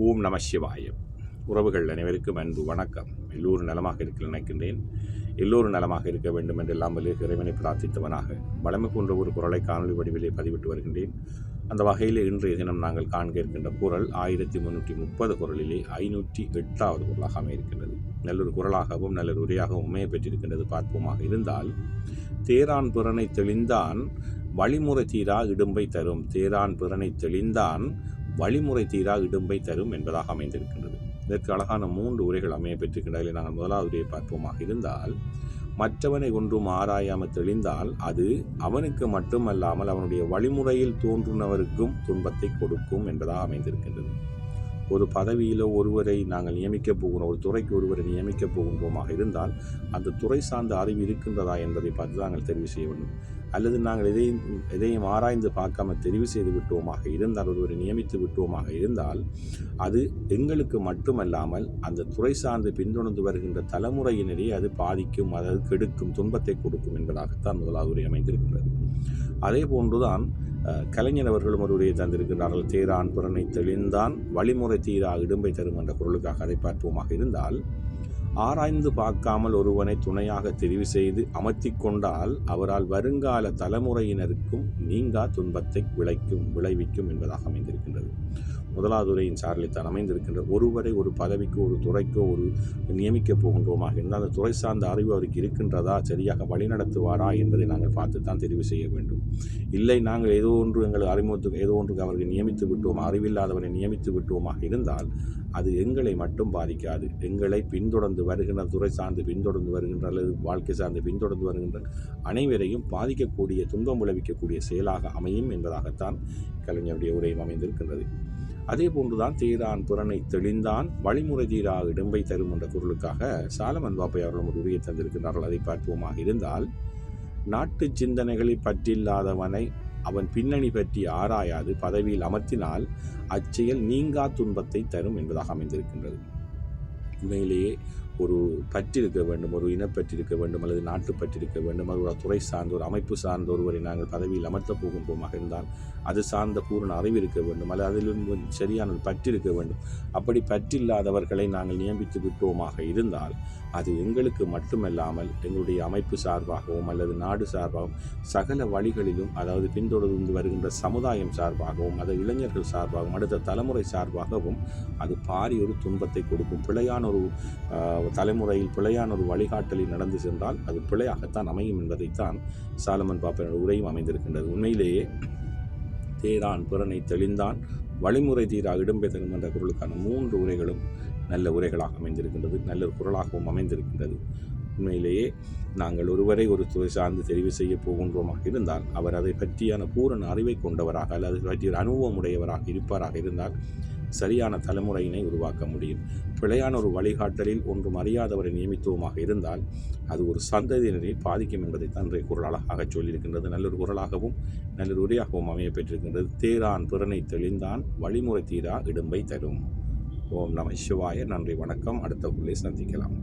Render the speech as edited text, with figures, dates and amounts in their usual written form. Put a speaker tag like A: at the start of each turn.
A: ஓம் நம சிவாய. உறவுகள் அனைவருக்கும் அன்பு வணக்கம். எல்லோரும் நலமாக இருக்க நினைக்கின்றேன். எல்லோரும் நலமாக இருக்க வேண்டும் என்று எல்லாம் இறைவனை பிரார்த்தித்தவனாக வளமை போன்ற ஒரு குரலை காணொலி வடிவிலே பதிவிட்டு வருகின்றேன். அந்த வகையில் இன்றைய தினம் நாங்கள் காண்க இருக்கின்ற குரல் 1330 குரலிலே 508வது குரலாக அமையிருக்கின்றது. நல்லொரு குரலாகவும் நல்லொரு உரையாகவும் அமைய பெற்றிருக்கின்றது. பார்ப்போமாக இருந்தால், தேரான் பிறனை தெளிந்தான் வழிமுறை தீரா இடும்பை தரும். தேரான் பிறனை தெளிந்தான் வழிமுறை தீரா இடும்பை தரும் என்பதாக அமைந்திருக்கின்றது. இதற்கு அழகான 3 உரைகள் அமைய பெற்றிருக்கின்றதில் நாங்கள் முதலாவது உரையை பார்ப்போமாக இருந்தால், மற்றவனை ஒன்றும் ஆராயாமல் தெளிந்தால் அது அவனுக்கு மட்டுமல்லாமல் அவனுடைய வழிமுறையில் தோன்றுனவருக்கும் துன்பத்தை கொடுக்கும் என்பதாக அமைந்திருக்கின்றது. ஒரு பதவியில் ஒருவரை நாங்கள் நியமிக்கப் போகிறோம், ஒரு துறைக்கு ஒருவரை நியமிக்கப் போகின்றோமாக இருந்தால் அந்த துறை சார்ந்த அறிவு இருக்கின்றதா என்பதை பார்த்து நாங்கள் தெரிவு செய்ய வேண்டும். அல்லது நாங்கள் எதையும் ஆராய்ந்து பார்க்காம தெரிவு செய்து விட்டோமாக இருந்தால், ஒருவரை நியமித்து விட்டோமாக இருந்தால் அது எங்களுக்கு மட்டுமல்லாமல் அந்த துறை சார்ந்து பின்தொடர்ந்து வருகின்ற தலைமுறையினரே அது பாதிக்கும், அதாவது கெடுக்கும், துன்பத்தை கொடுக்கும் என்பதாகத்தான் முதலாவது உரை அமைந்திருக்கின்றது. அதே போன்றுதான் கலைஞர் அவர்களும் ஒரு உரையை தந்திருக்கிறார்கள். தேரான் பிறனை தெளிந்தான் வழிமுறை தீரா இடும்பை தரும் என்ற பொருளுக்காக அதை பார்ப்போமாக இருந்தால், ஆராய்ந்து பார்க்காமல் ஒருவனை துணையாக தெரிவு செய்து அமர்த்தி கொண்டால் அவரால் வருங்கால தலைமுறையினருக்கும் நீங்கா துன்பத்தை விளைவிக்கும் என்பதாக அமைந்திருக்கின்றது. முதலாவது உரையின் சார்பில்தான் அமைந்திருக்கின்ற ஒருவரை ஒரு பதவிக்கோ ஒரு துறைக்கோ ஒரு நியமிக்கப் போகின்றோமாக இருந்தால் அந்த துறை சார்ந்த அறிவு அவருக்கு இருக்கின்றதா, சரியாக வழிநடத்துவாரா என்பதை நாங்கள் பார்த்துத்தான் தெரிவு செய்ய வேண்டும். இல்லை, நாங்கள் ஏதோ ஒன்று எங்கள் அறிமுகத்துக்கு ஏதோ ஒன்றுக்கு அவர்கள் நியமித்து விட்டோம், அறிவில்லாதவரை நியமித்து விட்டோமாக இருந்தால் அது எங்களை மட்டும் பாதிக்காது. எங்களை பின்தொடர்ந்து வருகின்ற துறை சார்ந்து பின்தொடர்ந்து வருகின்ற அல்லது வாழ்க்கை சார்ந்து பின்தொடர்ந்து வருகின்ற அனைவரையும் பாதிக்கக்கூடிய, துன்பம் விளைவிக்கக்கூடிய செயலாக அமையும் என்பதாகத்தான் கலைஞருடைய உரையும் அமைந்திருக்கின்றது. அதே போன்றுதான் தேரான் பிறனை தெளிந்தான் வழிமுறை தீரா இடும்பை தரும் என்ற குரலுக்காக சாலமன் பாப்பை அவர்களும் ஒரு உரையை தந்திருக்கிறார்கள். அதை பார்ப்போமாக இருந்தால், நாட்டு சிந்தனைகளை பற்றில்லாதவனை அவன் பின்னணி பற்றி ஆராயாது பதவியில் அமர்த்தினால் அச்செயல் நீங்கா துன்பத்தை தரும் என்பதாக அமைந்திருக்கின்றது. உண்மையிலேயே ஒரு பற்றிருக்க வேண்டும், ஒரு இனப்பற்றிருக்க வேண்டும், அல்லது நாட்டு பற்றிருக்க வேண்டும், அது ஒரு துறை சார்ந்த ஒரு அமைப்பு சார்ந்த ஒருவரை நாங்கள் பதவியில் அமர்த்தப் போகின்றோமாக இருந்தால் அது சார்ந்த பூரண அறிவு இருக்க வேண்டும், அல்லது அதிலிருந்து சரியான பற்றிருக்க வேண்டும். அப்படி பற்றில்லாதவர்களை நாங்கள் நியமித்து விட்டோமாக இருந்தால் அது எங்களுக்கு மட்டுமல்லாமல் எங்களுடைய அமைப்பு சார்பாகவும் அல்லது நாடு சார்பாகவும் சகல வழிகளிலும், அதாவது பின்தொடர்ந்து வருகின்ற சமுதாயம் சார்பாகவும் அது இளைஞர்கள் சார்பாகவும் அடுத்த தலைமுறை சார்பாகவும் அது பாரிய ஒரு துன்பத்தை கொடுக்கும். பிழையான ஒரு தலைமுறையில் பிழையான ஒரு வழிகாட்டலில் நடந்து சென்றால் அது பிழையாகத்தான் அமையும் என்பதைத்தான் சாலமன் பாப்பையோட உரையும் அமைந்திருக்கின்றது. உண்மையிலேயே தேரான் பிறனை தெளிந்தான் வழிமுறை தீரா இடும்பை தரும் என்ற குரலுக்கான 3 உரைகளும் நல்ல உரைகளாக அமைந்திருக்கின்றது, நல்ல குரலாகவும் அமைந்திருக்கின்றது. உண்மையிலேயே நாங்கள் ஒருவரை ஒரு துறை சார்ந்து தெரிவு செய்ய போகின்றோமாக இருந்தால் அவர் அதை பற்றியான பூரண அறிவை கொண்டவராக அல்லது பற்றிய அனுபவம் உடையவராக இருப்பாராக இருந்தால் சரியான தலைமுறையினை உருவாக்க முடியும். பிழையான ஒரு வழிகாட்டலில் ஒன்றும் அறியாதவரை நியமித்துவமாக இருந்தால் அது ஒரு சந்ததியினரை பாதிக்கும் என்பதைத்தான் இன்றைய குரல் அழகாக சொல்லியிருக்கின்றது. நல்லொரு குரலாகவும் நல்லொரு உரையாகவும் அமைய பெற்றிருக்கின்றது. தேரான் பிறனை தெளிந்தான் வழிமுறை தீரா இடும்பை தரும். ஓம் நம சிவாய. நன்றி, வணக்கம். அடுத்த குரலை சந்திக்கலாம்.